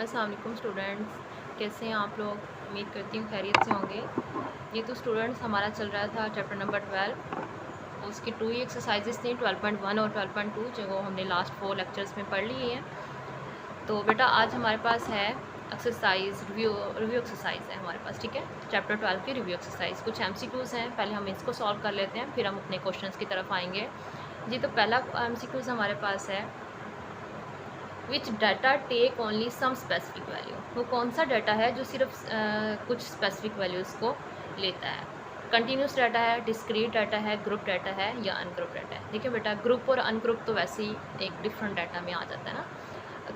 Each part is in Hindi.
अस्सलाम वालेकुम स्टूडेंट्स, कैसे हैं आप लोग। उम्मीद करती हूँ खैरियत से होंगे। ये तो स्टूडेंट्स हमारा चल रहा था चैप्टर नंबर 12, उसकी 2 ही एक्सरसाइजेस थी 12.1 और 12.2 जो हमने लास्ट 4 लेक्चर्स में पढ़ ली हैं। तो बेटा आज हमारे पास है एक्सरसाइज रिव्यू एक्सरसाइज है हमारे पास, ठीक है। चैप्टर 12 की रिव्यू एक्सरसाइज, कुछ MCQs हैं, पहले हम इसको सॉल्व कर लेते हैं, फिर हम अपने क्वेश्चंस की तरफ आएंगे जी। तो पहला MCQs हमारे पास है, which data take only some specific value. वो कौन सा डाटा है जो सिर्फ कुछ स्पेसिफिक वैल्यूज़ को लेता है। कंटिन्यूस डाटा है, डिस्क्रीट डाटा है, ग्रुप डाटा है या अनग्रुप डाटा है। ठीक है बेटा, ग्रुप और अनग्रुप तो वैसे ही एक डिफरेंट डाटा में आ जाता है ना।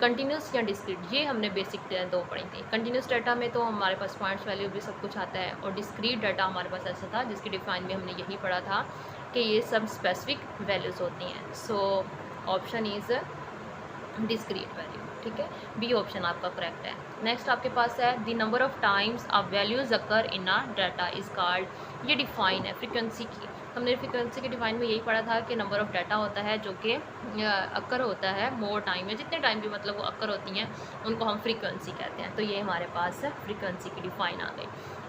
कंटिन्यूस या डिस्क्रीट, ये हमने बेसिक 2 पढ़ी थी। कंटिन्यूस डाटा में तो हमारे पास पॉइंट्स वैल्यू भी सब कुछ आता है, और डिस्क्रीट डाटा हमारे पास ऐसा था जिसकी डिफाइन में हमने यही पढ़ा था कि ये सब स्पेसिफिक वैल्यूज़ होती हैं। So option is discrete value, ठीक है। बी ऑप्शन आपका करेक्ट है। नेक्स्ट आपके पास है, the number of times a values occur in a data is called. ये डिफाइन है फ्रीक्वेंसी की। हमने फ्रीक्वेंसी के डिफाइन में यही पढ़ा था कि नंबर ऑफ डाटा होता है जो कि अकर होता है मोर टाइम में, जितने टाइम भी मतलब वो अकर होती हैं उनको हम फ्रीक्वेंसी कहते हैं। तो ये हमारे पास फ्रीक्वेंसी की डिफाइन आ गई।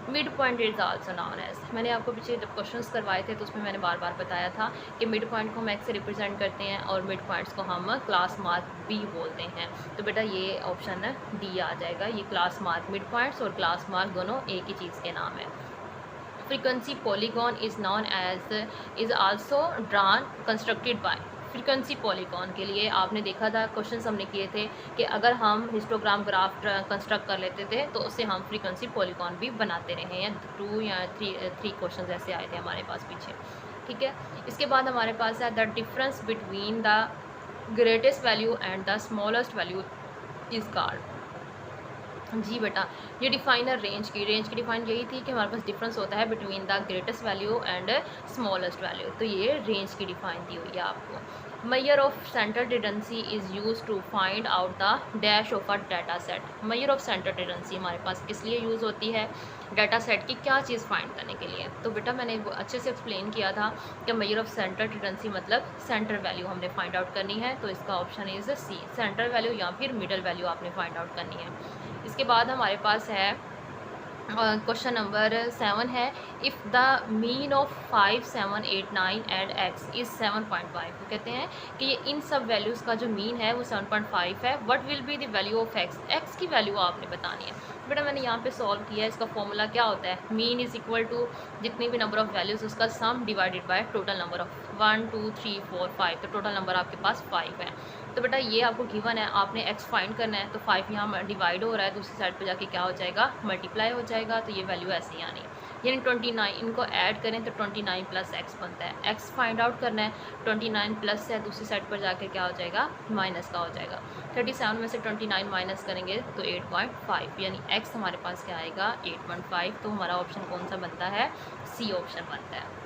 Mid point is also known as, मैंने आपको पीछे जब क्वेश्चंस करवाए थे तो उसमें मैंने बार बार बताया था कि मिड पॉइंट को हम एक्स से रिप्रेजेंट करते हैं और मिड पॉइंट्स को हम क्लास मार्क बी बोलते हैं। तो बेटा ये ऑप्शन डी आ जाएगा। ये क्लास मार्क, मिड पॉइंट्स और क्लास मार्क दोनों एक ही चीज़ के नाम है। Frequency polygon is known as is also drawn constructed by. Frequency polygon के लिए आपने देखा था क्वेश्चंस हमने किए थे कि अगर हम हिस्टोग्राम ग्राफ कंस्ट्रक्ट कर लेते थे तो उससे हम फ्रीक्वेंसी पॉलीगॉन भी बनाते रहे हैं। 2 या 3 क्वेश्चंस ऐसे आए थे हमारे पास पीछे, ठीक है। इसके बाद हमारे पास है, the difference between the greatest value and the smallest value is called. जी बेटा, ये डिफाइन है रेंज की डिफाइन यही थी कि हमारे पास डिफरेंस होता है between the greatest value and smallest value. तो ये रेंज की डिफाइन दी हुई है आपको। Measure of centre tendency is use to find out the dash of a data set. Measure of centre tendency हमारे पास किस लिए यूज़ होती है, डाटा सेट की क्या चीज़ फाइंड करने के लिए। तो बेटा मैंने वो अच्छे से एक्सप्लेन किया था कि मेजर ऑफ सेंटर टेंडेंसी मतलब सेंटर वैल्यू हमने फाइंड आउट करनी है। तो इसका option is C, centre value या फिर मिडल वैल्यू आपने फाइंड आउट करनी है। इसके बाद हमारे पास है क्वेश्चन नंबर 7 है, if the mean of 5, 7, 8, 9 and x is 7.5। तो कहते हैं कि ये इन सब वैल्यूज़ का जो मीन है वो 7.5 है। What will be the value of x की वैल्यू आपने बतानी है। बेटा मैंने यहाँ पे सॉल्व किया है। इसका फॉर्मूला क्या होता है, मीन इज़ इक्वल टू जितनी भी नंबर ऑफ़ वैल्यूज़ उसका सम divided by total number of 1, 2, 3, 4, 5। तो टोटल नंबर आपके पास 5 है। तो बेटा ये आपको गिवन है, आपने x फाइंड करना है। तो 5 यहाँ डिवाइड हो रहा है, दूसरी साइड पे जाके क्या हो जाएगा, मल्टीप्लाई हो जाएगा। तो ये वैल्यू ऐसे ही आनी, यानी 29 इनको ऐड करें तो 29 प्लस x बनता है। x फाइंड आउट करना है, 29 प्लस है, दूसरी साइड पर जाकर क्या हो जाएगा, माइनस का हो जाएगा। 37 में से 29 माइनस करेंगे तो 8.5, यानी x हमारे पास क्या आएगा, 8.5। तो हमारा ऑप्शन कौन सा बनता है, सी ऑप्शन बनता है।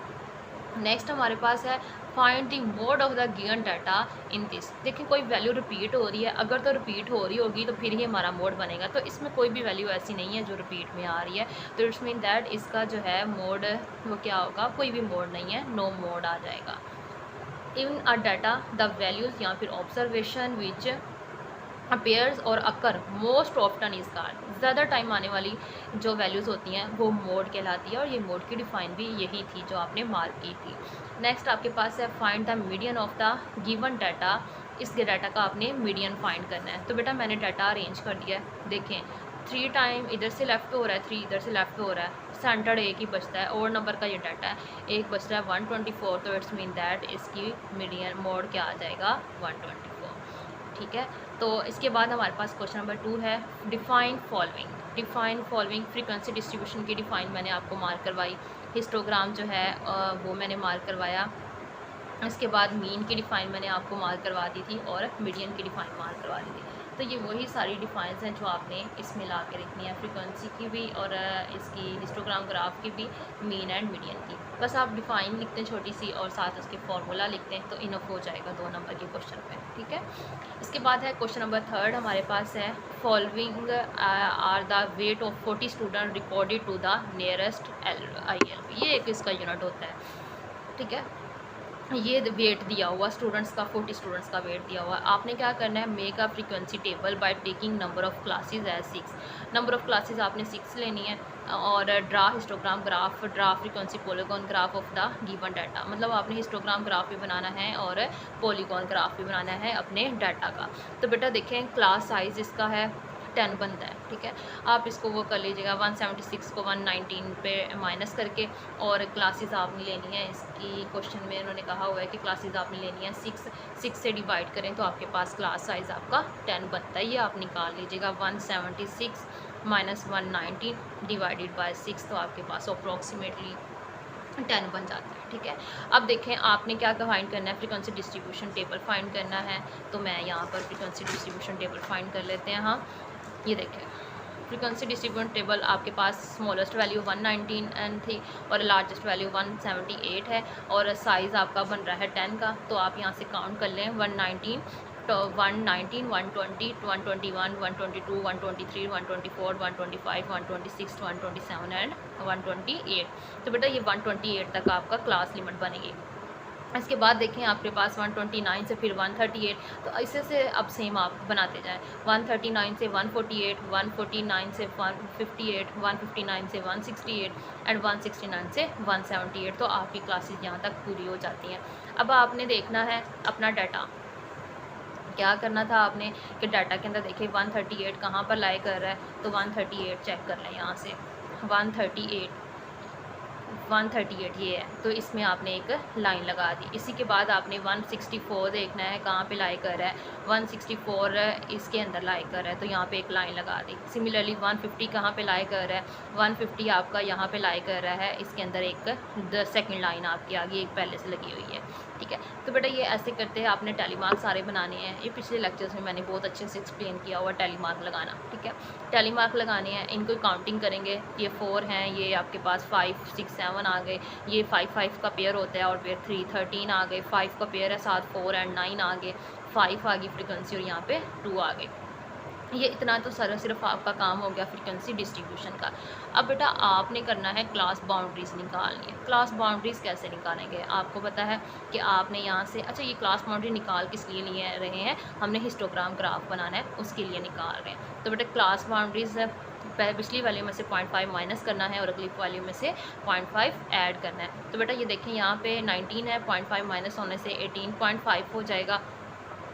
नेक्स्ट हमारे पास है, find the mode of the given data in this. देखिए कोई वैल्यू रिपीट हो रही है, अगर तो रिपीट हो रही होगी तो फिर ही हमारा मोड बनेगा। तो इसमें कोई भी वैल्यू ऐसी नहीं है जो रिपीट में आ रही है, तो इट्स मीन दैट इसका जो है मोड वो क्या होगा, कोई भी मोड नहीं है, नो मोड आ जाएगा। Even a data the values या फिर ऑब्जर्वेशन विच अपेयर्स और अकर मोस्ट ऑफ्टन इज कॉल्ड। ज़्यादा टाइम आने वाली जो वैल्यूज़ होती हैं वो मोड कहलाती है, और ये मोड की डिफाइन भी यही थी जो आपने मार्क की थी। नेक्स्ट आपके पास है, find the median of the given data. इस डाटा का आपने मीडियन फाइंड करना है। तो बेटा मैंने डाटा अरेंज कर दिया है, देखें 3 टाइम इधर से लेफ्ट हो रहा है, 3 इधर से लेफ्ट हो रहा है, सेंटर्ड एक ही बचता है, और नंबर का ये डाटा है, एक बच रहा है 124। तो इट्स मीन दैट इसकी मीडियन मोड क्या आ जाएगा, 124, ठीक है। तो इसके बाद हमारे पास क्वेश्चन नंबर 2 है, define following. Define following frequency distribution की डिफाइन मैंने आपको मार्क करवाई, हिस्टोग्राम जो है वो मैंने मार्क करवाया। इसके बाद मीन की डिफाइन मैंने आपको मार्क करवा दी थी, और मीडियन की डिफाइन मार्क करवा दी थी। तो ये वही सारी डिफाइंस हैं जो आपने इसमें ला के रखनी है, फ्रीक्वेंसी की भी और इसकी हिस्टोग्राम ग्राफ की भी, मीन एंड मीडियन की। बस आप डिफाइन लिखते हैं छोटी सी, और साथ उसके फार्मूला लिखते हैं, तो इनफ हो जाएगा 2 नंबर के क्वेश्चन पे, ठीक है। इसके बाद है क्वेश्चन नंबर 3 हमारे पास है, following are the weight of 40 student recorded to the nearest ILB। ये एक इसका यूनिट होता है, ठीक है। ये वेट दिया हुआ स्टूडेंट्स का 40 स्टूडेंट्स का वेट दिया हुआ। आपने क्या करना है, make a frequency table by taking number of classes as 6। Number of classes आपने 6 लेनी है और draw histogram graph, draw frequency polygon graph of the given data. मतलब आपने हिस्टोग्राम ग्राफ भी बनाना है और पॉलीगॉन ग्राफ भी बनाना है अपने डाटा का। तो बेटा देखें क्लास साइज़ इसका है 10 बनता है, ठीक है। आप इसको वो कर लीजिएगा 176 को 119 पे माइनस करके, और क्लासेस आपने लेनी है इसकी, क्वेश्चन में उन्होंने कहा हुआ है कि क्लासेस आपने लेनी है 6 से डिवाइड करें तो आपके पास क्लास साइज़ आपका 10 बनता है। ये आप निकाल लीजिएगा 176 माइनस 190 डिवाइडेड बाय 6, तो आपके पास अप्रॉक्सीमेटली 10 बन जाता है, ठीक है। अब देखें आपने क्या फाइंड करना है, फ्रीक्वेंसी डिस्ट्रीब्यूशन टेबल फाइंड करना है। तो मैं यहाँ पर फ्रीक्वेंसी डिस्ट्रीब्यूशन टेबल फाइंड कर लेते हैं। हाँ, ये देखें फ्रीक्वेंसी डिस्ट्रीब्यूशन टेबल आपके पास स्मॉलेस्ट वैल्यू 119 थी और लार्जेस्ट वैल्यू 178 है, और साइज़ आपका बन रहा है 10 का। तो आप यहाँ से काउंट कर लें 119, तो 119, 120, 121, 122, 123, 124, 125, 126, 127 एंड 128। तो बेटा ये 128 तक आपका क्लास लिमिट बनेगी। इसके बाद देखें आपके पास 129 से फिर 138, तो ऐसे से अब सेम आप बनाते जाएं। 139 से 148, 149 से 158, 159 से 168 एंड 169 से 178। तो आपकी क्लासेस यहाँ तक पूरी हो जाती हैं। अब आपने देखना है अपना डाटा, क्या करना था आपने कि डाटा के अंदर देखिए 138 कहाँ पर लाई कर रहा है, तो 138 चेक कर लें यहाँ से। 138 ये है, तो इसमें आपने एक लाइन लगा दी। इसी के बाद आपने 164 देखना है कहाँ पे लाई कर रहा है, 164 इसके अंदर लाई कर रहा है, तो यहाँ पे एक लाइन लगा दी। सिमिलरली 150 कहाँ पे लाई कर रहा है, 150 आपका यहाँ पे लाई कर रहा है, इसके अंदर एक सेकंड लाइन आपकी आगे एक पहले से लगी हुई है, ठीक है। तो बेटा ये ऐसे करते हैं, आपने टैली मार्क सारे बनाने हैं। ये पिछले लेक्चर्स में मैंने बहुत अच्छे से एक्सप्लेन किया हुआ टैली मार्क लगाना, ठीक है। टैली मार्क लगाने हैं, इनको काउंटिंग करेंगे। ये 4 हैं, ये आपके पास 5, 6, 7 आ गए, ये 5 का पेयर होता है, और फिर 3, 13 आ गए, 5 का पेयर है, साथ 4 एंड 9 आ गए, 5 आ गई फ्रीक्वेंसी, और यहाँ पे 2 आ गए। ये इतना तो सिर्फ आपका काम हो गया फ्रीक्वेंसी डिस्ट्रीब्यूशन का। अब बेटा आपने करना है क्लास बाउंड्रीज़ निकालनी है। क्लास बाउंड्रीज़ कैसे निकालेंगे, आपको पता है कि आपने यहाँ से, अच्छा ये क्लास बाउंड्री निकाल किस लिए लिए रहे हैं, हमने हिस्टोग्राम ग्राफ बनाना है उसके लिए निकाल रहे हैं। तो बेटा क्लास बाउंड्रीज़ पिछली वैल्यू में से 0.5 माइनस करना है और अगली वैल्यू में से 0.5 ऐड करना है। तो बेटा ये देखें यहाँ पे 19 है, 0.5 माइनस होने से 18.5 हो जाएगा,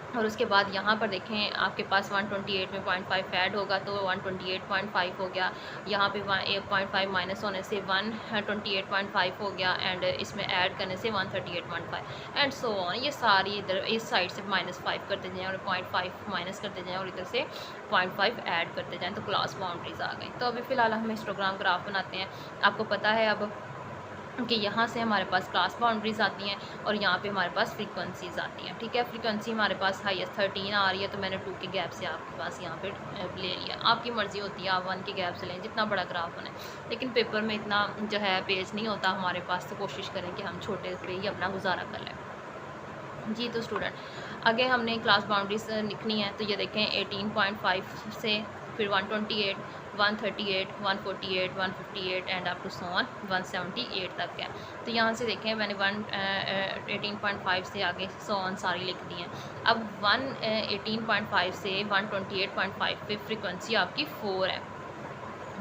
और उसके बाद यहाँ पर देखें आपके पास 128 में 0.5 ऐड होगा तो 128.5 हो गया। यहाँ पे 0.5 माइनस होने से 128.5 हो गया, एंड इसमें ऐड करने से 138.5 एंड सो ऑन। ये सारी इधर इस साइड से -5 करते जाएँ और 0.5 माइनस करते जाएँ और इधर से 0.5 ऐड करते जाएँ, तो क्लास बाउंड्रीज आ गई। तो अभी फ़िलहाल हम हिस्टोग्राम ग्राफ बनाते हैं। आपको पता है अब कि यहाँ से हमारे पास क्लास बाउंड्रीज आती हैं और यहाँ पे हमारे पास फ्रीक्वेंसीज आती हैं, ठीक है। फ्रीक्वेंसी हमारे पास हाईएस्ट 13 आ रही है, तो मैंने 2 के गैप से आपके पास यहाँ पे ले लिया। आपकी मर्ज़ी होती है, आप 1 के गैप से लें, जितना बड़ा ग्राफ बने, लेकिन पेपर में इतना जो है पेज नहीं होता हमारे पास, तो कोशिश करें कि हम छोटे पे ही अपना गुजारा कर लें। जी तो स्टूडेंट आगे हमने क्लास बाउंड्रीज लिखनी है। तो ये देखें 18.5 से फिर 128, 138, 148, 158 and up to so on 178 तक है। तो यहाँ से देखें मैंने 18.5 से आगे सो ऑन सारी लिख दी हैं। अब 18.5 से 128.5 पे फ्रीक्वेंसी आपकी 4 है।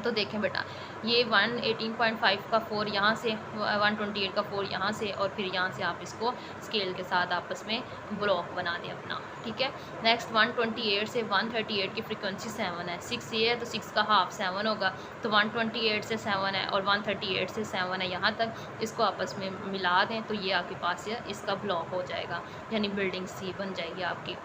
तो देखें बेटा ये 118.5 का 4 यहाँ से, 128 का 4 यहाँ से, और फिर यहाँ से आप इसको स्केल के साथ आपस में ब्लॉक बना दें अपना, ठीक है। नेक्स्ट 128 से 138 की फ्रीक्वेंसी 7 है, 6 ये है तो 6 का हाफ 7 होगा, तो 128 से 7 है और 138 से 7 है, यहाँ तक इसको आपस में मिला दें तो ये आपके पास इसका ब्लॉक हो जाएगा, यानी बिल्डिंग सी बन जाएगी आपकी।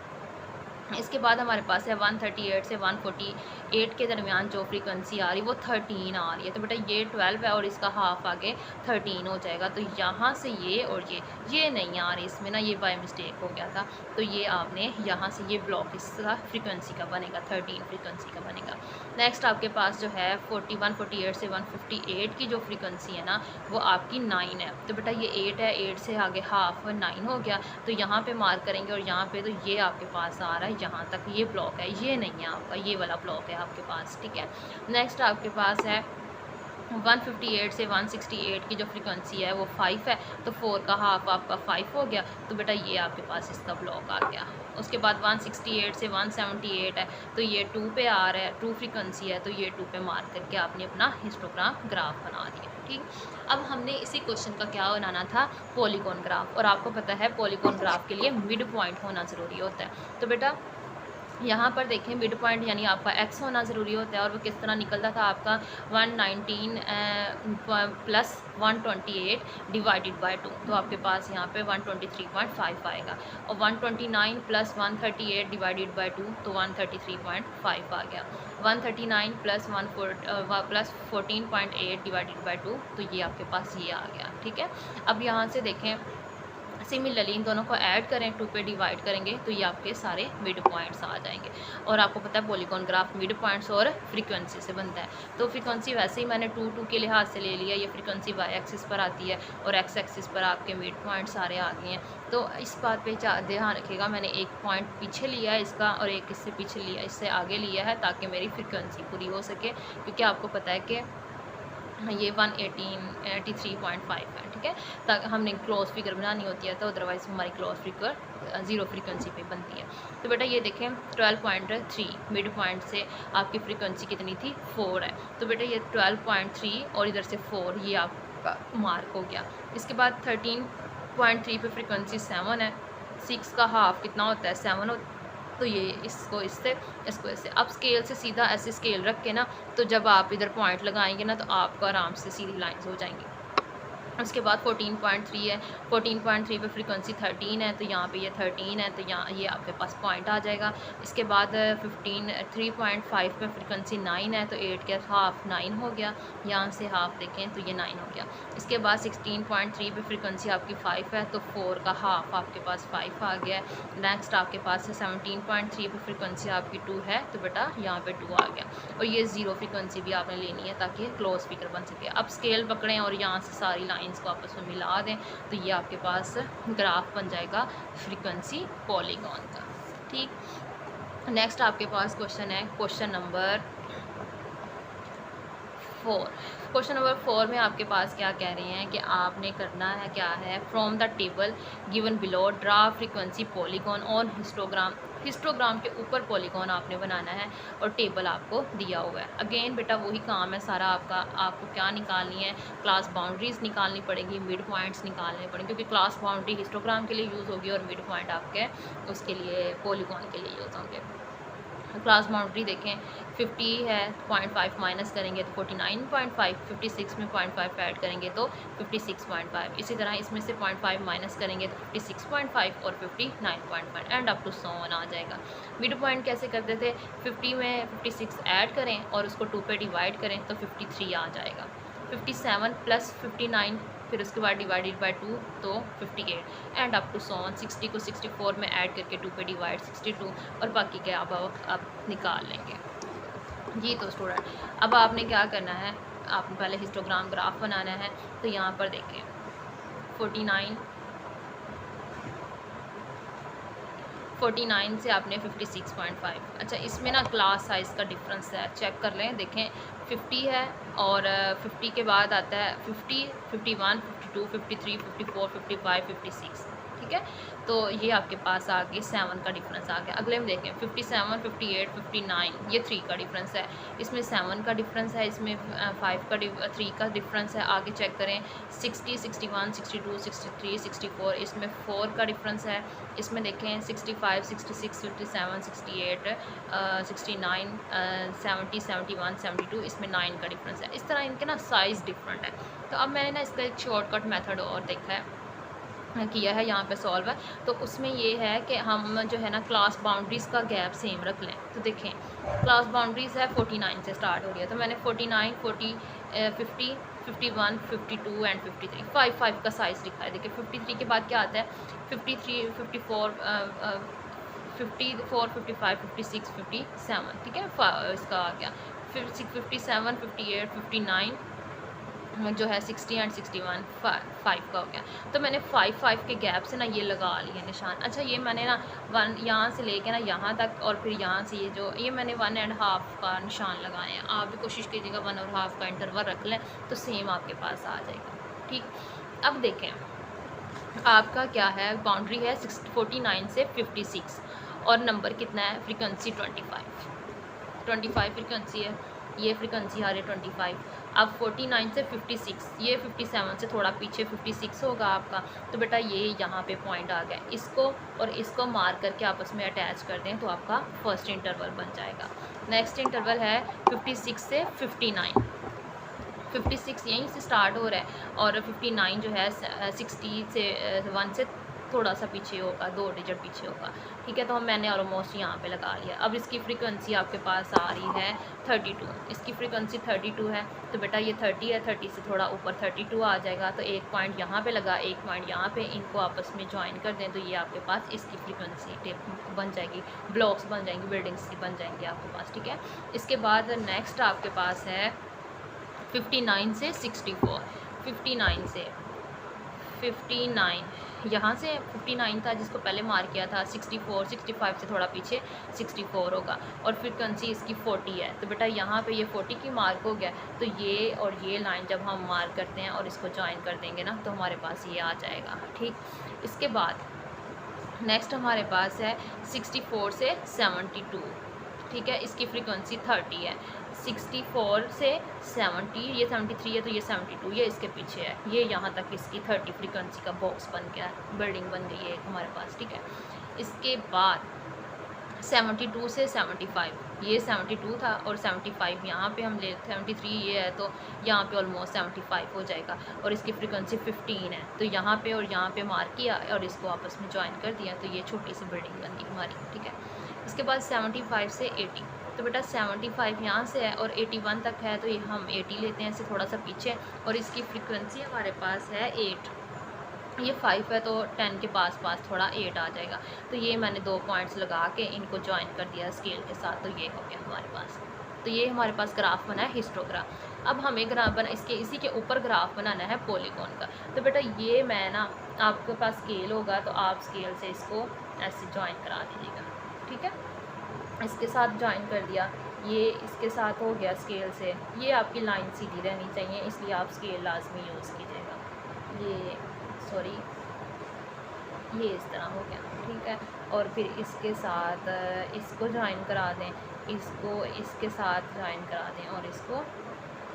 इसके बाद हमारे पास है 138 से 148 के दरमियान जो फ्रीक्वेंसी आ रही है वो 13 आ रही है। तो बेटा ये 12 है और इसका हाफ आगे 13 हो जाएगा। तो यहाँ से ये और ये नहीं आ रही, इसमें ना ये बाय मिस्टेक हो गया था, तो ये आपने यहाँ से ये ब्लॉक इसका फ्रीक्वेंसी का बनेगा, 13 फ्रीक्वेंसी का बनेगा। नेक्स्ट आपके पास जो है 148 से 158 की जो फ्रीक्वेंसी है ना वो आपकी 9 है। तो बेटा ये 8 है, 8 से आगे हाफ 9 हो गया, तो यहाँ पे मार्क करेंगे और यहाँ पे तो ये आपके पास आ रहा है, यहाँ तक ये ब्लॉक है, ये नहीं है आपका, ये वाला ब्लॉक है आपके पास, ठीक है। नेक्स्ट आपके पास है 158 से 168 की जो फ्रीक्वेंसी है वो 5 है, तो 4 का हाफ आपका 5 हो गया, तो बेटा ये आपके पास इसका ब्लॉक आ गया। उसके बाद 168 से 178 है, तो ये 2 पे आ रहा है, 2 फ्रीक्वेंसी है, तो ये 2 पे मार्क करके आपने अपना हिस्टोग्राम ग्राफ बना दिया। ठीक, अब हमने इसी क्वेश्चन का क्या बनाना था, पॉलीगॉन ग्राफ। और आपको पता है पॉलीगॉन ग्राफ के लिए मिड पॉइंट होना ज़रूरी होता है। तो बेटा यहाँ पर देखें मिड पॉइंट यानी आपका एक्स होना ज़रूरी होता है, और वो किस तरह निकलता था आपका 119 प्लस 128 डिवाइडेड बाय 2, तो आपके पास यहाँ पे 123.5 आएगा। और 129 प्लस 138 डिवाइडेड बाय 2, तो 133.5 आ गया। 139 प्लस 14.8 डिवाइडेड बाय 2, तो ये आपके पास ये आ गया। ठीक है, अब यहाँ से देखें सिमिलरली इन दोनों को ऐड करें, 2 पे डिवाइड करेंगे, तो ये आपके सारे मिड पॉइंट्स आ जाएंगे। और आपको पता है पॉलीगॉन ग्राफ मिड पॉइंट्स और फ्रीक्वेंसी से बनता है। तो फ्रीक्वेंसी वैसे ही मैंने 2 के लिहाज से ले लिया, ये फ्रीक्वेंसी वाई एक्सिस पर आती है और एक्स एक्सिस पर आपके मिड पॉइंट सारे आ गए हैं। तो इस बात पे ध्यान रखिएगा, मैंने एक पॉइंट पीछे लिया है इसका और एक इससे पीछे लिया, इससे आगे लिया है, ताकि मेरी फ्रीक्वेंसी पूरी हो सके, क्योंकि आपको पता है कि ये 183.5 है। ठीक है, ताकि हमने क्लोज फिगर बनानी होती है, तो अदरवाइज़ हमारी क्लोज फिगर 0 फ्रीक्वेंसी पे बनती है। तो बेटा ये देखें 12.3 मिड पॉइंट से आपकी फ्रीक्वेंसी कितनी थी, 4 है। तो बेटा ये 12.3 और इधर से 4, ये आपका मार्क हो गया। इसके बाद 13.3 पे फ्रीक्वेंसी 7 है, 6 का हाफ कितना होता है, 7 होता, तो ये इसको इससे इसको इससे। अब स्केल से सीधा ऐसे स्केल रख के ना, तो जब आप इधर पॉइंट लगाएंगे ना, तो आपको आराम से सीधी लाइंस हो जाएंगी। उसके बाद 14.3 है, 14.3 पे फ्रीक्वेंसी 13 है, तो यहाँ पे ये 13 है, तो यहाँ ये आपके पास पॉइंट आ जाएगा। इसके बाद 3.5 पे फ्रीक्वेंसी 9 है, तो 8 के हाफ 9 हो गया, यहाँ से हाफ देखें तो ये 9 हो गया। इसके बाद 16.3 पे फ्रीक्वेंसी आपकी 5 है, तो 4 का हाफ आपके पास 5 आ गया है। नेक्स्ट आपके पास 17.3 पे फ्रीक्वेंसी आपकी 2 है, तो बेटा यहाँ पे 2 आ गया। और ये 0 फ्रीक्वेंसी भी आपने लेनी है ताकि क्लोज फिगर बन सके। अब स्केल पकड़ें और यहाँ से सारी लाइंस को आपस में मिला दें, तो ये आपके पास ग्राफ बन जाएगा फ्रीक्वेंसी पॉलीगॉन का। ठीक, नेक्स्ट आपके पास क्वेश्चन है क्वेश्चन नंबर 4। क्वेश्चन नंबर 4 में आपके पास क्या कह रहे हैं कि आपने करना है क्या है, from the table given below draw frequency polygon on histogram. Histogram के ऊपर पॉलीगॉन आपने बनाना है और टेबल आपको दिया हुआ है। अगेन बेटा वही काम है सारा आपका, आपको क्या निकालनी है, क्लास बाउंड्रीज निकालनी पड़ेगी, मिड पॉइंट्स निकालने पड़ेंगे, क्योंकि क्लास बाउंड्री हिस्टोग्राम के लिए यूज़ होगी और मिड पॉइंट आपके उसके लिए पॉलीगॉन के लिए यूज़ होंगे। क्लास बाउंड्री देखें 50 है, 0.5 माइनस करेंगे तो 49.5, 56 में 0.5 ऐड करेंगे तो 56.5, इसी तरह इसमें से 0.5 माइनस करेंगे तो 56.5 और 59.5 एंड अप टू 100 आ जाएगा। मिड पॉइंट कैसे करते थे, 50 में 56 ऐड करें और उसको 2 पे डिवाइड करें तो 53 आ जाएगा। 57 प्लस 59, फिर उसके बाद डिवाइडेड बाय 2 तो 58 एंड अप टू 100। 60 को 64 में ऐड करके 2 पे डिवाइड 62 और बाकी के आप निकाल लेंगे। जी तो स्टूडेंट अब आपने क्या करना है, आपने पहले हिस्टोग्राम ग्राफ बनाना है। तो यहाँ पर देखें 49 से आपने 56.5, अच्छा इसमें ना क्लास साइज़ का डिफरेंस है, चेक कर लें, देखें 50 है और 50 के बाद आता है 50, 51, 52, 53, 54, 55, 56। ठीक है, तो ये आपके पास आ गई 7 का डिफरेंस आ गया। अगले में देखें 57, 58, 59, ये 3 का डिफरेंस है, इसमें 7 का डिफरेंस है, इसमें 3 का डिफरेंस है। आगे चेक करें 60, 61, 62, 63, 64, इसमें 4 का डिफरेंस है। इसमें देखें 65, 66, 57, 68, 69, 70, 71, 72, इसमें 9 का डिफरेंस है। इस तरह इनके ना साइज़ डिफरेंट है। तो अब मैंने ना इसका एक शॉर्टकट मेथड और देखा है, किया है यहाँ पे सॉल्व है। तो उसमें ये है कि हम जो है ना क्लास बाउंड्रीज़ का गैप सेम रख लें। तो देखें क्लास बाउंड्रीज़ है 49 से स्टार्ट हो रही है, तो मैंने 49, 40, 50, 51, 52 एंड 53, 5 का साइज़ लिखा है। देखिए 53 के बाद क्या आता है 53, 54, 54, 55, 56, 57। ठीक है, इसका आ गया 57, 58, 59, जो है 60 एंड 61 5 का हो गया। तो मैंने 5 के गैप से ना ये लगा लिए निशान। अच्छा ये मैंने ना 1 यहाँ से लेके ना यहाँ तक और फिर यहाँ से ये मैंने 1.5 का निशान लगाए हैं। आप भी कोशिश कीजिएगा 1.5 का इंटरवल रख लें तो सेम आपके पास आ जाएगा। ठीक, अब देखें आपका क्या है, बाउंड्री है 49 से 56 और नंबर कितना है, फ्रीक्वेंसी 25 फ्रीक्वेंसी है, ये फ्रीक्वेंसी आ रही है 25। अब 49 से 56, ये 57 से थोड़ा पीछे 56 होगा आपका। तो बेटा ये यहाँ पे पॉइंट आ गया, इसको और इसको मार करके आपस में अटैच कर दें तो आपका फर्स्ट इंटरवल बन जाएगा। नेक्स्ट इंटरवल है 56 से 59। 56 यहीं से स्टार्ट हो रहा है और 59 जो है 60 से 1 से थोड़ा सा पीछे होगा, 2 डिजिट पीछे होगा। ठीक है, तो मैंने ऑलमोस्ट यहाँ पे लगा लिया। अब इसकी फ्रीक्वेंसी आपके पास आ रही है 32, इसकी फ्रीक्वेंसी 32 है। तो बेटा ये 30 है, 30 से थोड़ा ऊपर 32 आ जाएगा। तो एक पॉइंट यहाँ पे लगा, एक पॉइंट यहाँ पे, इनको आपस में ज्वाइन कर दें तो ये आपके पास इसकी फ्रीक्वेंसी टेप बन जाएगी, ब्लॉक्स बन जाएंगी, बिल्डिंग्स बन जाएंगी आपके पास। ठीक है, इसके बाद नेक्स्ट आपके पास है 59 से 64। 59 से 59 यहाँ से 59 था जिसको पहले मार किया था, 64 65 से थोड़ा पीछे 64 होगा और फ्रीक्वेंसी इसकी 40 है। तो बेटा यहाँ पे ये 40 की मार्क हो गया। तो ये और ये लाइन जब हम मार्क करते हैं और इसको ज्वाइन कर देंगे ना तो हमारे पास ये आ जाएगा। ठीक, इसके बाद नेक्स्ट हमारे पास है 64 से 72। ठीक है, इसकी फ्रीक्वेंसी 30 है। 64 से 70, ये 73 है तो ये 72, ये इसके पीछे है, ये यहाँ तक इसकी 30 फ्रीक्वेंसी का बॉक्स बन गया है, बिल्डिंग बन गई है हमारे पास। ठीक है, इसके बाद 72 से 75, ये 72 था और 75 यहाँ पे हम ले 73 ये है तो यहाँ पे ऑलमोस्ट 75 हो जाएगा और इसकी फ्रीक्वेंसी 15 है। तो यहाँ पे और यहाँ पे मार्क किया और इसको आपस में ज्वाइन कर दिया तो ये छोटी सी बिल्डिंग बन गई हमारी। ठीक है, इसके बाद 75 से 80। तो बेटा 75 यहाँ से है और 81 तक है तो ये हम 80 लेते हैं, इससे थोड़ा सा पीछे और इसकी फ्रीक्वेंसी हमारे पास है 8। ये 5 है तो 10 के पास थोड़ा 8 आ जाएगा। तो ये मैंने 2 पॉइंट्स लगा के इनको ज्वाइन कर दिया स्केल के साथ, तो ये हो गया हमारे पास। तो ये हमारे पास ग्राफ बना है हिस्टोग्राफ। अब हमें ग्राफ बना इसी के ऊपर ग्राफ बनाना है पॉलीगॉन का। तो बेटा ये मैं ना आपके पास स्केल होगा तो आप स्केल से इसको ऐसे ज्वाइन करा दीजिएगा। ठीक है, इसके साथ ज्वाइन कर दिया, ये इसके साथ हो गया स्केल से। ये आपकी लाइन सीधी रहनी चाहिए इसलिए आप स्केल लाजमी यूज़ कीजिएगा। ये सॉरी ये इस तरह हो गया। ठीक है, और फिर इसके साथ इसको ज्वाइन करा दें, इसको इसके साथ ज्वाइन करा दें और इसको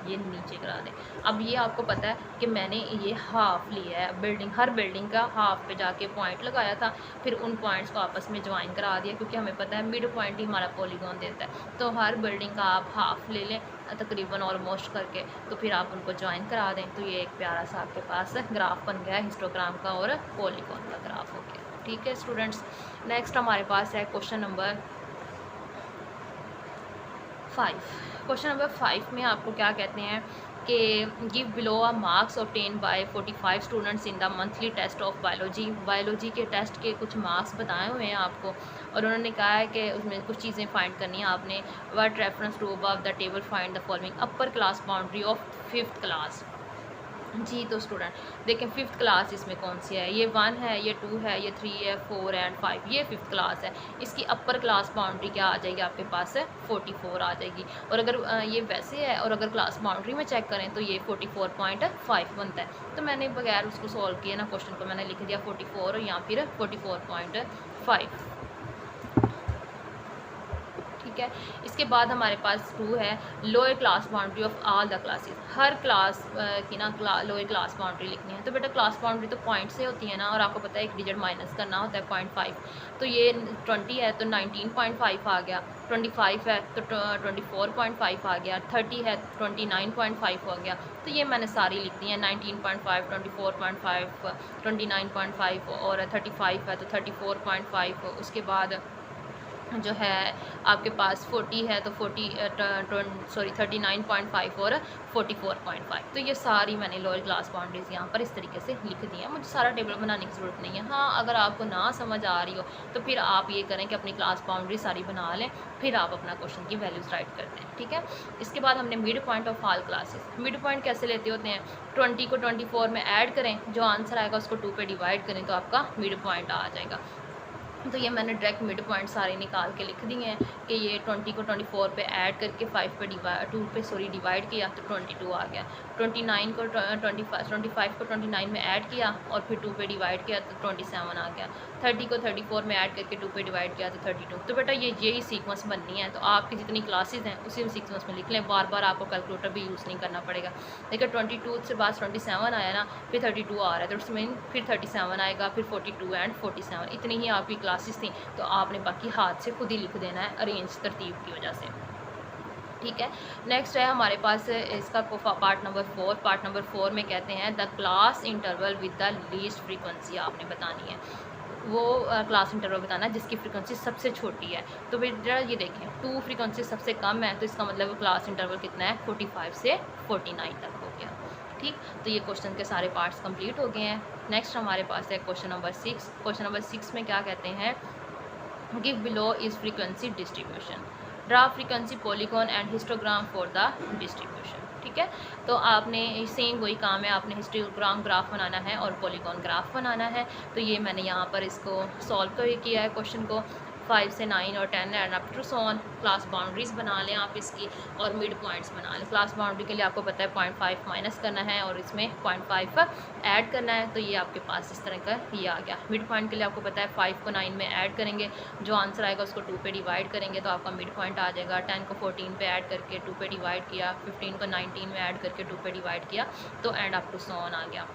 ये नीचे करा दें। अब ये आपको पता है कि मैंने ये हाफ लिया है, बिल्डिंग हर बिल्डिंग का हाफ पे जाके पॉइंट लगाया था, फिर उन पॉइंट्स को आपस में ज्वाइन करा दिया क्योंकि हमें पता है मिड पॉइंट ही हमारा पॉलीगॉन देता है। तो हर बिल्डिंग का आप हाफ ले लें तकरीबन ऑलमोस्ट करके, तो फिर आप उनको ज्वाइन करा दें तो ये एक प्यारा सा आपके पास ग्राफ बन गया हिस्टोग्राम का और पॉलीगॉन का ग्राफ हो गया। ठीक है स्टूडेंट्स, नेक्स्ट हमारे पास है क्वेश्चन नंबर 5। क्वेश्चन नंबर 5 में आपको क्या कहते हैं कि give below a marks obtain by 45 students in the monthly test of biology. Biology के टेस्ट के कुछ मार्क्स बताए हुए हैं आपको और उन्होंने कहा है कि उसमें कुछ चीज़ें फाइंड करनी है आपने। Word reference to above the table find the following. Upper class boundary of 5th class. जी तो स्टूडेंट देखें 5th क्लास इसमें कौन सी है, ये 1 है, ये 2 है, ये 3 है, 4 एंड 5, ये 5th क्लास है। इसकी अपर क्लास बाउंड्री क्या आ जाएगी आपके पास है 44 आ जाएगी। और अगर ये वैसे है और अगर क्लास बाउंड्री में चेक करें तो ये 44.5 बनता है। तो मैंने बगैर उसको सॉल्व किए ना क्वेश्चन को मैंने लिख दिया 44 और यहाँ फिर 44.5। ठीक है, इसके बाद हमारे पास 2 है lower class boundary of all the classes. Her class की ना लोअर क्लास बाउंड्री लिखनी है। तो बेटा क्लास बाउंड्री तो पॉइंट से होती है ना और आपको पता है एक डिजिट माइनस करना होता है 0.5। तो ये 20 है तो 19.5 आ गया, 25 है तो 24.5 आ गया, 30 है 29.5 हो गया। तो ये मैंने सारी लिख दी है 19.5, 24.5, 29.5 और 35 है तो 34.5। उसके बाद जो है आपके पास 40 है तो 39.5 और 44.5। तो ये सारी मैंने लोअर क्लास बाउंड्रीज़ यहाँ पर इस तरीके से लिख दी है। मुझे सारा टेबल बनाने की ज़रूरत नहीं है। हाँ, अगर आपको ना समझ आ रही हो तो फिर आप ये करें कि अपनी क्लास बाउंड्री सारी बना लें, फिर आप अपना क्वेश्चन की वैल्यूज़ राइट करते हैं। ठीक है, इसके बाद हमने mid point of all classes. Mid point कैसे लेते होते हैं, 20 को 24 में ऐड करें, जो आंसर आएगा उसको 2 पे डिवाइड करें तो आपका मिड पॉइंट आ जाएगा। तो ये मैंने डायरेक्ट मिड पॉइंट सारे निकाल के लिख दिए हैं कि ये 20 को 24 पे ऐड करके 5 पे डिवाइड किया तो 22 आ गया। 29 को 25 को 29 में ऐड किया और फिर 2 पे डिवाइड किया तो 27 आ गया। 30 को 34 में ऐड करके 2 पे डिवाइड किया तो 32। तो बेटा यही सीक्वेंस बननी है। तो आपकी जितनी क्लासेस हैं उसी सीक्वेंस में लिख लें, बार बार आपको कैलकुलेटर भी यूज़ नहीं करना पड़ेगा। देखिए 22 से बाद 27 आया ना, फिर 32 आ रहा है तो इट्स मीन फिर 37 आएगा, फिर 42 एंड 47। इतनी ही आपकी क्लासेस थी, तो आपने बाकी हाथ से खुद ही लिख देना है अरेंज तरतीब की वजह से। ठीक है, नेक्स्ट है हमारे पास इसका पार्ट नंबर 4। पार्ट नंबर 4 में कहते हैं the class interval with the least frequency आपने बतानी है। वो क्लास इंटरवल बताना है जिसकी फ्रीक्वेंसी सबसे छोटी है। तो बेटा ये देखें 2 फ्रीक्वेंसी सबसे कम है, तो इसका मतलब क्लास इंटरवल कितना है, 45 से 49 तक हो गया। ठीक, तो ये क्वेश्चन के सारे पार्ट्स कंप्लीट हो गए हैं। नेक्स्ट हमारे पास है क्वेश्चन नंबर 6। क्वेश्चन नंबर 6 में क्या कहते हैं, give below is frequency distribution, draw frequency polygon and histogram for the distribution. ठीक है, तो आपने सेम वही काम है, आपने हिस्टोग्राम ग्राफ बनाना है और पॉलीगॉन ग्राफ बनाना है। तो ये मैंने यहाँ पर इसको सॉल्व किया है क्वेश्चन को। 5 से 9 और 10 and up to so on. Class boundaries बना लें आप इसकी और मिड पॉइंट्स बना लें। क्लास बाउंड्री के लिए आपको पता है 0.5 माइनस करना है और इसमें 0.5 ऐड करना है। तो ये आपके पास इस तरह का ये आ गया। मिड पॉइंट के लिए आपको पता है 5 को 9 में ऐड करेंगे, जो आंसर आएगा उसको 2 पे डिवाइड करेंगे तो आपका मिड पॉइंट आ जाएगा। 10 को 14 पे ऐड करके 2 पे डिवाइड किया, 15 को 19 में ऐड करके 2 पे डिवाइड किया तो and up to so on आ गया।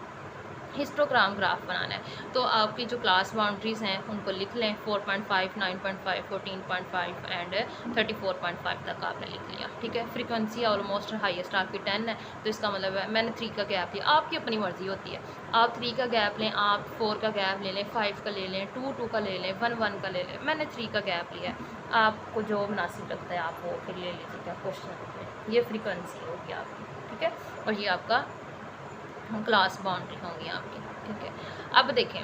हिस्टोग्राम ग्राफ बनाना है तो आपकी जो क्लास बाउंड्रीज़ हैं उनको लिख लें। 4.5, 9.5, 14.5 एंड 34.5 तक आपने लिख लिया। ठीक है, फ्रीक्वेंसी ऑलमोस्ट हाईएस्ट आपकी 10 है, तो इसका मतलब है मैंने 3 का गैप लिया। आपकी अपनी मर्ज़ी होती है, आप 3 का गैप लें, आप 4 का गैप ले लें, 5 का ले लें, 2 का ले लें, 1 का ले लें। मैंने 3 का गैप लिया है, आपको जो मुनासिब लगता है आप वो फिर ले लीजिएगा क्वेश्चन। ये फ्रीक्वेंसी होगी आपकी। ठीक है, और ये आपका क्लास बाउंड्री होंगी आपकी। ठीक है, अब देखें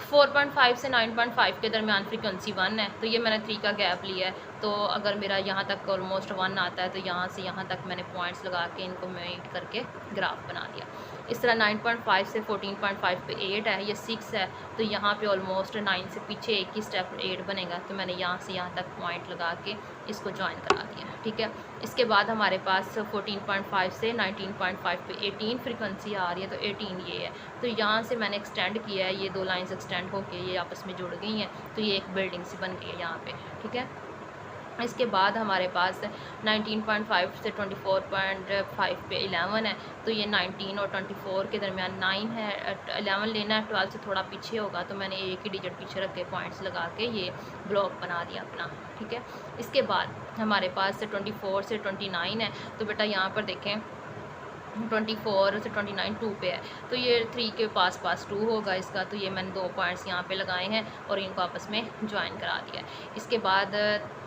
4.5 से 9.5 के दरमियान फ्रीक्वेंसी 1 है, तो ये मैंने 3 का गैप लिया है। तो अगर मेरा यहाँ तक ऑलमोस्ट 1 आता है तो यहाँ से यहाँ तक मैंने पॉइंट्स लगा के इनको मीट करके ग्राफ बना दिया। इस तरह 9.5 से 14.5 पे 8 है, ये 6 है, तो यहाँ पे ऑलमोस्ट 9 से पीछे एक ही स्टेप 8 बनेगा, तो मैंने यहाँ से यहाँ तक पॉइंट लगा के इसको ज्वाइन करा दिया। ठीक है, इसके बाद हमारे पास 14.5 से 19.5 पे 18 फ्रीक्वेंसी आ रही है, तो 18 ये है, तो यहाँ से मैंने एक्सटेंड किया है, ये 2 लाइन्स एक्सटेंड होके ये आपस में जुड़ गई हैं, तो ये एक बिल्डिंग सी बन गई है यहाँ पे। ठीक है, इसके बाद हमारे पास 19.5 से 24.5 पे 11 है, तो ये 19 और 24 के दरमियान 9 है। 11 लेना है, 12 से थोड़ा पीछे होगा, तो मैंने एक ही डिजिट पीछे रख के पॉइंट्स लगा के ये ब्लॉक बना दिया अपना। ठीक है, इसके बाद हमारे पास 24 से 29 है, तो बेटा यहाँ पर देखें 24 से 29 2 पे है, तो ये 3 के पास 2 होगा इसका, तो ये मैंने 2 पॉइंट्स यहाँ पे लगाए हैं और इनको आपस में ज्वाइन करा दिया है। इसके बाद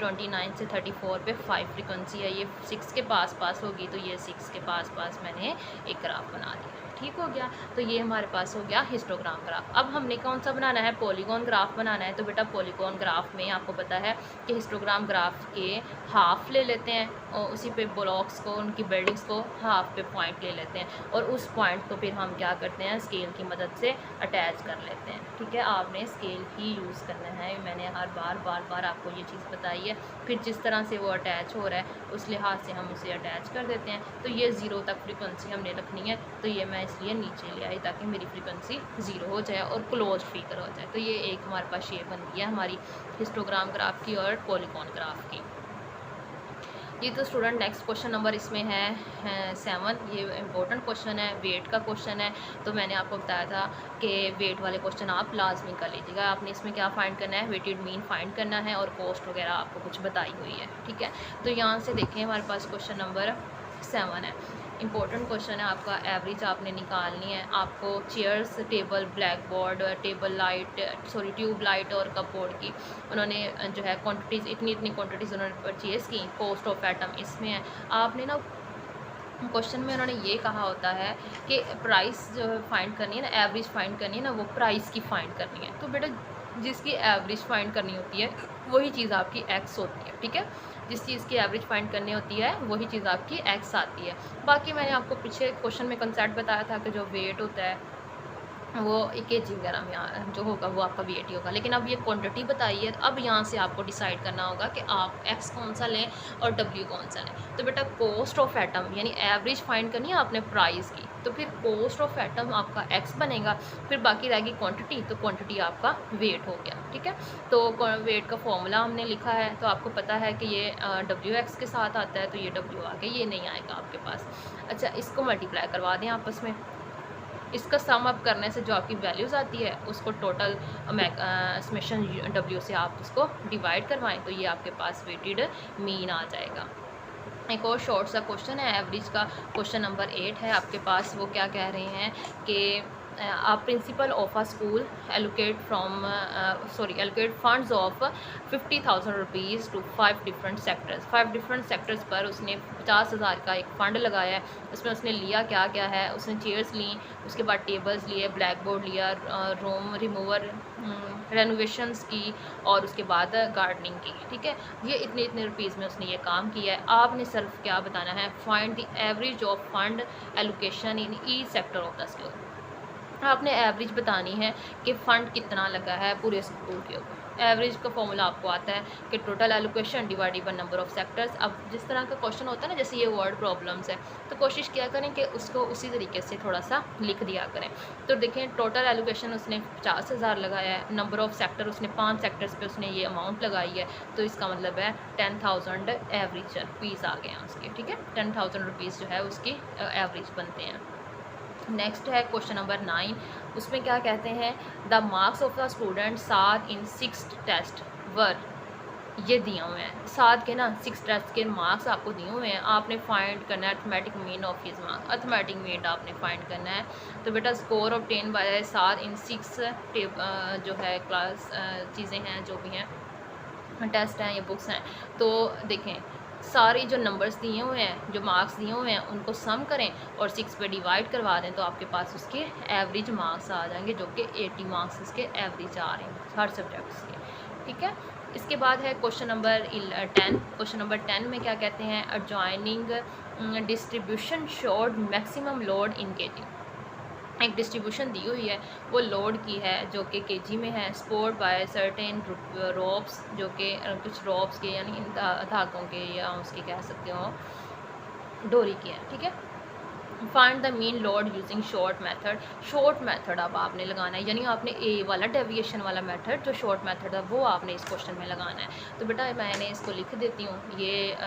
29 से 34 पे 5 फ्रीक्वेंसी है, ये 6 के पास होगी, तो ये 6 के पास मैंने एक ग्राफ बना दिया। ठीक हो गया, तो ये हमारे पास हो गया हिस्टोग्राम ग्राफ। अब हमने कौन सा बनाना है, पॉलीगॉन ग्राफ बनाना है। तो बेटा पॉलीगॉन ग्राफ में आपको पता है कि हिस्टोग्राम ग्राफ के हाफ ले लेते हैं और उसी पे ब्लॉक्स को, उनकी बिल्डिंग्स को हाफ पे पॉइंट ले लेते हैं और उस पॉइंट को फिर हम क्या करते हैं, स्केल की मदद से अटैच कर लेते हैं। ठीक है, आपने स्केल ही यूज़ करना है, मैंने हर बार आपको ये चीज़ बताई है। फिर जिस तरह से वो अटैच हो रहा है उस लिहाज से हम उसे अटैच कर देते हैं। तो ये 0 तक फ्रीक्वेंसी हमने रखनी है, तो ये मैं इसलिए नीचे ले आई ताकि मेरी फ्रीक्वेंसी 0 हो जाए और क्लोज फिगर हो जाए। तो ये एक हमारे पास शेप बन गई है हमारी हिस्टोग्राम ग्राफ की और पॉलीगॉन ग्राफ की। ये तो स्टूडेंट नेक्स्ट क्वेश्चन नंबर इसमें है 7। ये इंपॉर्टेंट क्वेश्चन है, वेट का क्वेश्चन है। तो मैंने आपको बताया था कि वेट वाले क्वेश्चन आप लाजमी कर लीजिएगा। आपने इसमें क्या फाइंड करना है, वेटेड मीन फाइंड करना है और कॉस्ट वगैरह आपको कुछ बताई हुई है। ठीक है, तो यहाँ से देखें हमारे पास क्वेश्चन नंबर 7 है। इंपॉर्टेंट क्वेश्चन है आपका। एवरेज आपने निकालनी है। आपको chairs, table, black board, table light, sorry tube light और कपबोर्ड की उन्होंने जो है क्वांटिटीज़, इतनी क्वांटिटीज़ उन्होंने परचेज़ की। कॉस्ट ऑफ एटम इसमें है। आपने ना क्वेश्चन में उन्होंने ये कहा होता है कि प्राइस जो है फाइंड करनी है ना, एवरेज फाइंड करनी है ना, वो प्राइस की फाइंड करनी है। तो बेटा जिसकी एवरेज फाइंड करनी होती है वही चीज़ आपकी एक्स होती है, ठीक है। जिस चीज़ की एवरेज फाइंड करनी होती है वही चीज़ आपकी एक्स आती है। बाकी मैंने आपको पीछे क्वेश्चन में कंसेप्ट बताया था कि जो वेट होता है वो केजी वगैरह में जो होगा वो आपका वेट ही होगा। लेकिन अब ये क्वांटिटी बताई है, अब यहाँ से आपको डिसाइड करना होगा कि आप एक्स कौन सा लें और डब्ल्यू कौन सा लें। तो बेटा कॉस्ट ऑफ एटम यानी एवरेज फाइंड करनी है आपने प्राइस की, तो फिर कॉस्ट ऑफ एटम आपका एक्स बनेगा। फिर बाकी रहेगी क्वांटिटी, तो क्वांटिटी आपका वेट हो गया, ठीक है। तो वेट का फॉर्मूला हमने लिखा है, तो आपको पता है कि ये डब्ल्यू एक्स के साथ आता है, तो ये डब्ल्यू आ गया, ये नहीं आएगा आपके पास। अच्छा, इसको मल्टीप्लाई करवा दें आपस में। इसका सम अप करने से जो आपकी वैल्यूज़ आती है उसको टोटल समेशन डब्ल्यू से आप उसको डिवाइड करवाएं, तो ये आपके पास वेटेड मीन आ जाएगा। एक और शॉर्ट सा क्वेश्चन है एवरेज का, क्वेश्चन नंबर 8 है आपके पास। वो क्या कह रहे हैं कि आप principal of a school allocate funds of 50,000 rupees to 5 different sectors. 5 different sectors पर उसने 50,000 का एक फ़ंड लगाया है। उसमें उसने लिया क्या क्या है, उसने चेयर्स ली, उसके बाद टेबल्स लिए, ब्लैक बोर्ड लिया, रूम रिमूवर, रेनोवेशंस की, और उसके बाद गार्डनिंग की, ठीक है। ये इतने रुपीज़ में उसने ये काम किया है। आपने सिर्फ क्या बताना है, find the average of fund allocation in each sector of the school. आपने एवरेज बतानी है कि फ़ंड कितना लगा है पूरे स्कूल के ऊपर। एवरेज का फॉर्मूला आपको आता है कि total allocation divided by number of sectors. अब जिस तरह का क्वेश्चन होता है ना, जैसे ये वर्ड प्रॉब्लम्स है, तो कोशिश किया करें कि उसको उसी तरीके से थोड़ा सा लिख दिया करें। तो देखें, टोटल एलोकेशन उसने 50,000 लगाया है, नंबर ऑफ सेक्टर उसने 5 सेक्टर्स पे उसने ये अमाउंट लगाई है, तो इसका मतलब है 10,000 एवरेज रुपीज़ आ गए हैं उसके, ठीक है। 10,000 रुपीज़ जो है उसकी एवरेज बनते हैं। नेक्स्ट है क्वेश्चन नंबर 9। उसमें क्या कहते हैं, the marks of the student 7 in 6 test were, ये दिए हुए हैं 7 के ना 6 टेस्ट के मार्क्स आपको दिए हुए हैं। आपने फाइंड करना है arithmetic mean of his marks, arithmetic mean आपने फाइंड करना है। तो बेटा स्कोर ऑब्टेन बाय 7 इन 6 जो है क्लास चीज़ें हैं, जो भी हैं टेस्ट हैं, ये बुक्स हैं। तो देखें, सारे जो नंबर्स दिए हुए हैं, जो मार्क्स दिए हुए हैं, उनको सम करें और 6 पे डिवाइड करवा दें, तो आपके पास उसके एवरेज मार्क्स आ जाएंगे, जो कि 80 मार्क्स इसके एवरेज आ रहे हैं हर सब्जेक्ट्स के, ठीक है। इसके बाद है क्वेश्चन नंबर 10। क्वेश्चन नंबर 10 में क्या कहते हैं, adjoining distribution showed maximum load in KG. एक डिस्ट्रीब्यूशन दी हुई है, वो लोड की है जो कि केजी में है, सपोर्ट बाय सर्टेन रोप्स, जो कि कुछ रोप्स के यानी धागों के या उसके कह सकते हो डोरी की है, ठीक है। Find the mean load using short method. Short method अब आपने लगाना है, यानी आपने ए वाला डेविएशन वाला मेथड, जो शॉर्ट मेथड है वो आपने इस क्वेश्चन में लगाना है। तो बेटा मैंने इसको लिख देती हूँ। ये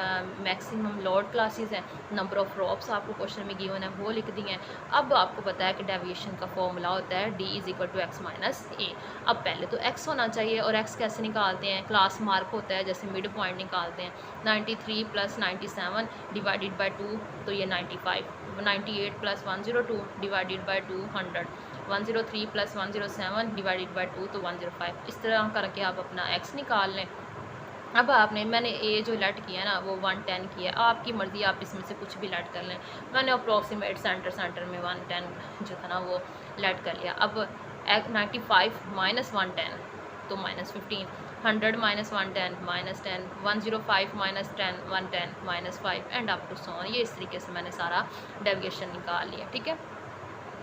मैक्सिमम लोड क्लासेस हैं, नंबर ऑफ रॉप्स आपको क्वेश्चन में गिवन है वो लिख दी हैं। अब आपको पता है कि डेविएशन का फॉर्मूला होता है D = x - a। अब पहले तो x होना चाहिए, और x कैसे निकालते हैं, क्लास मार्क होता है, जैसे मिड पॉइंट निकालते हैं। 93 + 97 डिवाइडेड बाई 2, तो ये 95। 98 + 102 डिवाइडेड बाई 200। 103 + 107 डिवाइडेड बाई 2, तो 105। इस तरह करके आप अपना x निकाल लें। अब आपने, मैंने ए जो लेट किया ना वो 110 किया, आपकी मर्ज़ी, आप इसमें से कुछ भी लेट कर लें। मैंने अप्रॉक्सीमेट सेंटर में 110 जो था ना वो लेट कर लिया। अब 95 - 110 तो -15, 100 - 110 -10, 105 - 10 110 -5 and up to so on. ये इस तरीके से मैंने सारा डेविएशन निकाल लिया, ठीक है।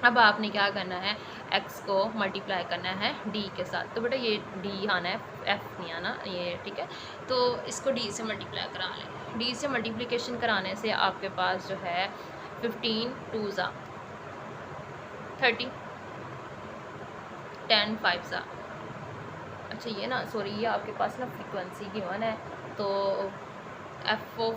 अब आपने क्या करना है, x को मल्टीप्लाई करना है d के साथ। तो बेटा ये d आना है, f नहीं आना ये, ठीक है। तो इसको d से मल्टीप्लाई करा लें। d से मल्टीप्लिकेशन कराने से आपके पास जो है 15 × 2 = 30, 10 × 5 = अच्छा ये ना, सॉरी, ये आपके पास ना फ्रीक्वेंसी गिवन है, तो f ऑफ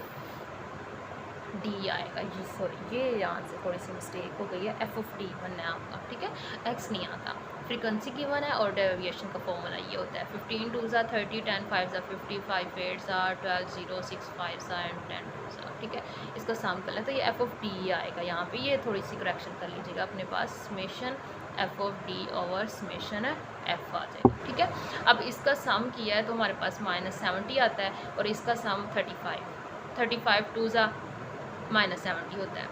डी आएगा। ये सॉरी, ये यहाँ से थोड़ी सी मिस्टेक हो गई है, एफ ऑफ डी बनना है आपका, ठीक है, एक्स नहीं आता। फ्रीक्वेंसी गिवन है और डेविएशन का फॉर्मूला ये होता है 15 2 ज़ा 30, 10 5 ज़ा 50, 5 8 ज़ा 12, 0 6 5 ज़ा एंड 10 2 ज़ा, ठीक है। इसका सम कर लें तो ये एफ ऑफ डी आएगा यहाँ पे। ये थोड़ी सी करेक्शन कर लीजिएगा अपने पास, summation F of D over summation F आ जाएगा, ठीक है। अब इसका सम किया है तो हमारे पास -70 आता है और इसका सम 35 2 ज़ा -70 होता है।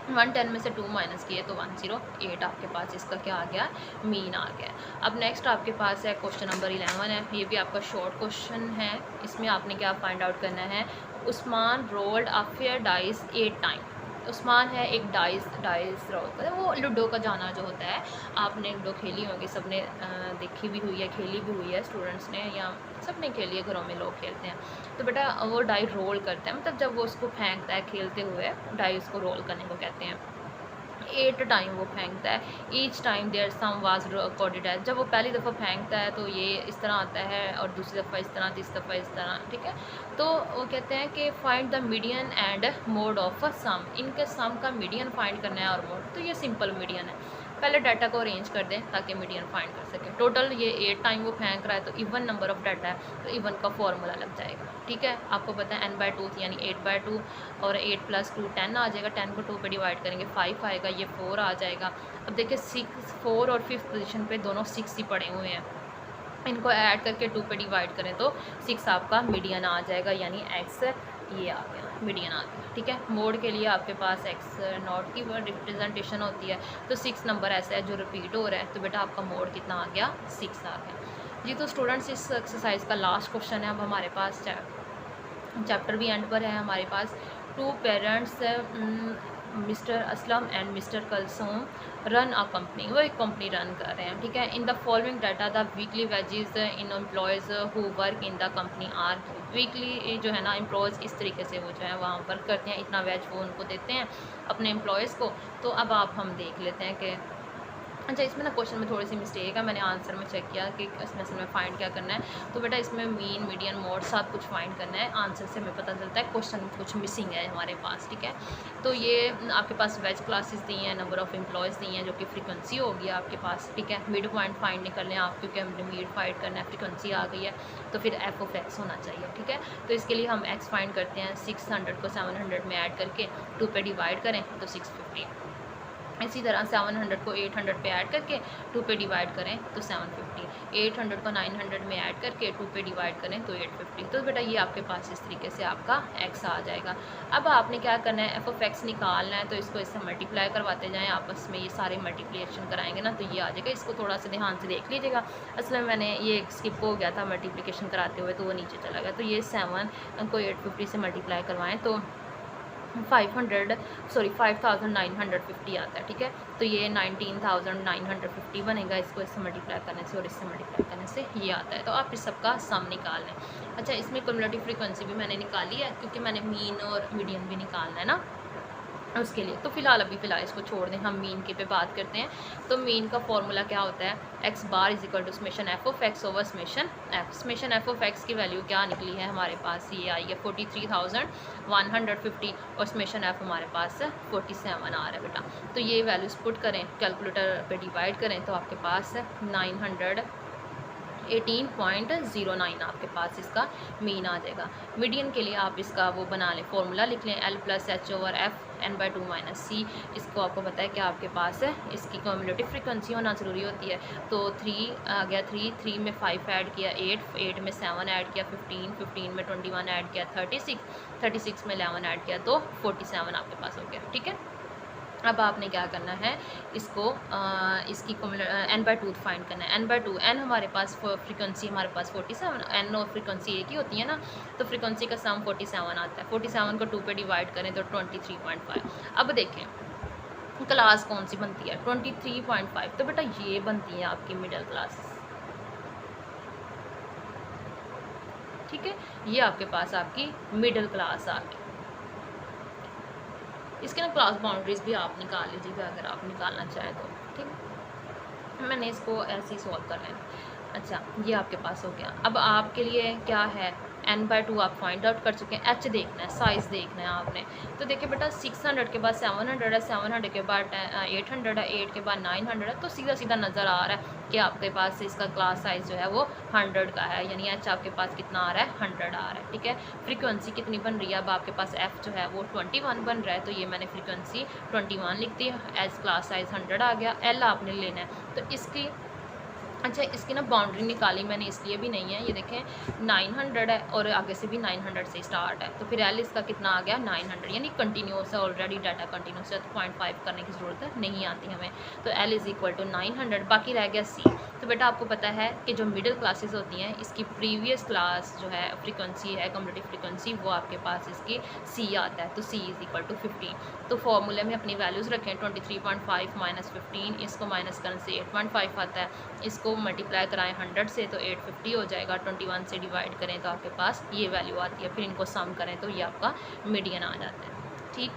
110 में से 2 माइनस किए तो 108 आपके पास इसका क्या आ गया, मीन आ गया। अब नेक्स्ट आपके पास है क्वेश्चन नंबर 11 है। ये भी आपका शॉर्ट क्वेश्चन है। इसमें आपने क्या फाइंड आउट करना है, Usman rolled a fair dice 8 time. Usman है एक डाइस रोल करता है, वो लूडो का जाना जो होता है, आपने लूडो खेली होगी, सबने देखी भी हुई है, खेली भी हुई है, स्टूडेंट्स ने या सब ने खेली है, घरों में लोग खेलते हैं। तो बेटा वो डाई रोल करता है, मतलब जब वो उसको फेंकता है खेलते हुए, डाई उसको रोल करने को कहते हैं। 8 टाइम वो फेंकता है, each time their sum was recorded है। जब वो पहली दफ़ा फेंकता है तो ये इस तरह आता है और दूसरी दफ़ा इस तरह, तीसरी दफ़ा इस तरह, ठीक है। तो वो कहते हैं कि find the median and mode of a sum, इनके सम का मीडियन फाइंड करना है और मोड। तो ये सिंपल मीडियन है, पहले डाटा को अरेंज कर दें ताकि मीडियन फाइंड कर सकें। टोटल ये 8 टाइम वो फेंक रहा है तो इवन नंबर ऑफ डाटा है तो इवन का फॉर्मूला लग जाएगा, ठीक है। आपको पता है n/2 यानी 8/2 और 8 + 2 10 आ जाएगा। 10 को 2 पे डिवाइड करेंगे 5 आएगा, ये 4 आ जाएगा। अब देखिए 6 4 और 5th पोजीशन पे दोनों 6 ही पड़े हुए हैं, इनको ऐड करके 2 पे डिवाइड करें तो 6 आपका मीडियन आ जाएगा, यानी x ये आ गया, मीडियन आ गया, ठीक है। मोड के लिए आपके पास x0 की रिप्रेजेंटेशन होती है, तो 6 नंबर ऐसा है जो रिपीट हो रहा है, तो बेटा आपका मोड कितना आ गया, 6 आ गया जी। तो स्टूडेंट्स इस एक्सरसाइज का लास्ट क्वेश्चन है। अब हमारे पास चैप्टर भी एंड पर है हमारे पास। 2 parents mister Aslam and mister Kulsoom run a company, वो एक कंपनी रन कर रहे हैं, ठीक है। In the following data the weekly wages in employees who work in the company are. Weekly जो है ना एम्प्लॉयज़ इस तरीके से वो जो है वहाँ वर्क करते हैं, इतना वेज वो उनको देते हैं अपने एम्प्लॉयज़ को। तो अब आप हम देख लेते हैं कि अच्छा इसमें ना क्वेश्चन में थोड़ी सी मिस्टेक है, मैंने आंसर में चेक किया कि इसमें असल में फ़ाइंड क्या करना है। तो बेटा इसमें मीन मीडियन मोड सब कुछ फाइंड करना है, आंसर से हमें पता चलता है क्वेश्चन में कुछ मिसिंग है हमारे पास, ठीक है। तो ये आपके पास वेज क्लासेस दी हैं, नंबर ऑफ़ एम्प्लॉयज़ दी हैं, जो कि फ्रीक्वेंसी होगी आपके पास, ठीक है। मिड पॉइंट फाइंड निकलने हैं आप, क्योंकि हमने मिड फाइंड करना है, फ्रीक्वेंसी आ गई है तो फिर एफ ऑफ एक्स होना चाहिए, ठीक है। तो इसके लिए हम एक्स फाइंड करते हैं, 600 को 700 में ऐड करके 2 पे डिवाइड करें तो 650। इसी तरह 700 को 800 पे ऐड करके 2 पे डिवाइड करें तो 750, 800 को 900 में ऐड करके 2 पे डिवाइड करें तो 850। तो बेटा ये आपके पास इस तरीके से आपका x आ जाएगा। अब आपने क्या करना है, एफ ऑफ एक्स निकालना है, तो इसको इससे मल्टीप्लाई करवाते जाएं आपस में, ये सारे मल्टीप्लिकेशन कराएंगे ना तो ये आ जाएगा। इसको थोड़ा सा ध्यान से देख लीजिएगा, असल में मैंने ये स्किप हो गया था मल्टीप्लिकेशन कराते हुए तो वो नीचे चला गया। तो ये 7 को 850 से मल्टीप्लाई करवाएँ तो 5950 आता है, ठीक है। तो ये 19,950 बनेगा, इसको इससे मल्टीप्लाई करने से और इससे मल्टीप्लाई करने से ये आता है। तो आप इस सब का सम निकाल लें। अच्छा इसमें क्युमुलेटिव फ्रीक्वेंसी भी मैंने निकाली है, क्योंकि मैंने मीन और मीडियन भी निकालना है ना उसके लिए। तो फ़िलहाल इसको छोड़ दें, हम मीन के पे बात करते हैं। तो मीन का फॉर्मूला क्या होता है, X bar is equal to summation F of X over summation F. Summation F of X की वैल्यू क्या निकली है हमारे पास, ये आई है 43,150 और समेशन एफ हमारे पास 47 आ रहा है बेटा। तो ये वैल्यूज़ पुट करें, कैलकुलेटर पे डिवाइड करें तो आपके पास 918.09 आपके पास इसका मीन आ जाएगा। मीडियन के लिए आप इसका वो बना लें, फॉर्मूला लिख लें, L + H over F n/2 - C। इसको आपको पता है कि आपके पास है इसकी क्युमुलेटिव फ्रीक्वेंसी होना ज़रूरी होती है। तो 3 आ गया, 3 में 5 ऐड किया 8 में 7 ऐड किया 15 में 21 ऐड किया 36 में 11 ऐड किया तो 47 आपके पास हो गया, ठीक है। अब आपने क्या करना है, इसको इसकी n/2 फाइंड करना है। n/2 n हमारे पास फ्रीक्वेंसी हमारे पास 47, n और फ्रीक्वेंसी एक ही होती है ना, तो फ्रीक्वेंसी का सम 47 आता है। 47 को 2 पे डिवाइड करें तो 23.5। अब देखें क्लास कौन सी बनती है, 23.5। तो बेटा ये बनती है आपकी मिडिल क्लास, ठीक है। ये आपके पास आपकी मिडिल क्लास आ गई। इसके ना क्लास बाउंड्रीज भी आप निकाल लीजिएगा अगर आप निकालना चाहें तो, ठीक। मैंने इसको ऐसे ही सॉल्व कर लेना। अच्छा ये आपके पास हो गया। अब आपके लिए क्या है, n/2 आप फाइंड आउट कर चुके हैं। h देखना है, साइज़ देखना है आपने। तो देखिए बेटा 600 के बाद 700 है, 700 के बाद 800 है, 8 के बाद 900 है। तो सीधा सीधा नज़र आ रहा है कि आपके पास इसका क्लास साइज़ जो है वो 100 का है, यानी h आपके पास कितना आ रहा है, 100 आ रहा है। ठीक है, फ्रीक्वेंसी कितनी बन रही है, अब आपके पास f जो है वो 21 बन रहा है, तो ये मैंने फ्रीक्वेंसी 21 लिख दी। एज क्लास साइज़ 100 आ गया। l आपने लेना है, तो इसकी अच्छा इसकी ना बाउंड्री निकाली मैंने, इसलिए भी नहीं है। ये देखें 900 है और आगे से भी 900 से स्टार्ट है, तो फिर एल इसका कितना आ गया 900, यानी कंटिन्यूस है, ऑलरेडी डाटा कंटिन्यूस है, तो 0.5 करने की ज़रूरत नहीं आती हमें। तो एल इज़ इक्वल टू 900। बाकी रह गया सी। तो बेटा आपको पता है कि जो मिडिल क्लासेस होती हैं इसकी प्रीवियस क्लास जो है फ्रीक्वेंसी है, कम्युलेटिव फ्रीक्वेंसी, वो आपके पास इसकी सी आता है। तो सी इज़ इक्वल टू 15। तो फॉर्मूले में अपनी वैल्यूज़ रखें, 23.5 माइनस 15, इसको माइनस करने से 8.5 आता है, इसको मल्टीप्लाई कराएं 100 से तो 850 हो जाएगा, 21 से डिवाइड करें तो आपके पास ये वैल्यू आती है, फिर इनको सम करें तो ये आपका मीडियन आ जाता है। ठीक,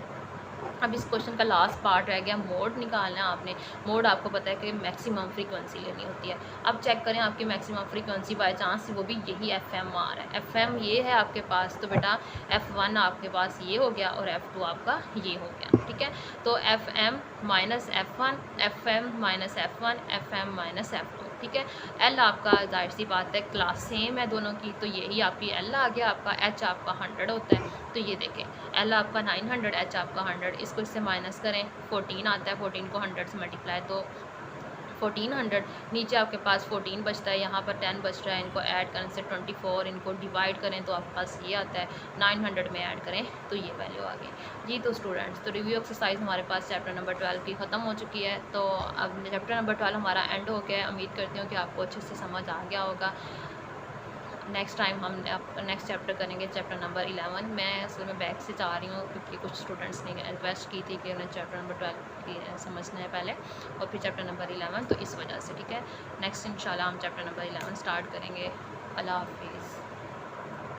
अब इस क्वेश्चन का लास्ट पार्ट रह गया, मोड निकालना है आपने। मोड आपको पता है कि मैक्सिमम फ्रीक्वेंसी लेनी होती है। अब चेक करें आपकी मैक्सिमम फ्रीक्वेंसी, बाय चांस वो भी यही FM आ रहा है, FM ये है आपके पास, तो बेटा F1 आपके पास ये हो गया और F2 आपका ये हो गया। ठीक है, तो FM minus F1, FM minus F1, FM minus F2। ठीक है, L आपका जाहिर सी बात है क्लास सेम है दोनों की, तो यही आपकी L आ गया। आपका H आपका 100 होता है, तो ये देखें L आपका 900, H आपका 100, इसको इससे माइनस करें 14 आता है, 14 को 100 से मल्टीप्लाई तो 1400, नीचे आपके पास 14 बचता है, यहाँ पर 10 बच रहा है, इनको ऐड करने से 24, इनको डिवाइड करें तो आपके पास ये आता है, 900 में ऐड करें तो ये वैल्यू आ गई। जी तो स्टूडेंट्स, तो रिव्यू एक्सरसाइज हमारे पास चैप्टर नंबर 12 की ख़त्म हो चुकी है। तो अब चैप्टर नंबर 12 हमारा एंड हो गया है। उम्मीद करती हूँ कि आपको अच्छे से समझ आ गया होगा। नेक्स्ट टाइम हम नेक्स्ट चैप्टर करेंगे चैप्टर नंबर 11। मैं असल में बैक से चाह रही हूँ क्योंकि कुछ स्टूडेंट्स ने रिक्वेस्ट की थी कि उन्हें चैप्टर नंबर 12 की समझना है पहले और फिर चैप्टर नंबर 11, तो इस वजह से। ठीक है, नेक्स्ट इंशाल्लाह हम चैप्टर नंबर 11 स्टार्ट करेंगे। अल्लाह हाफिज़।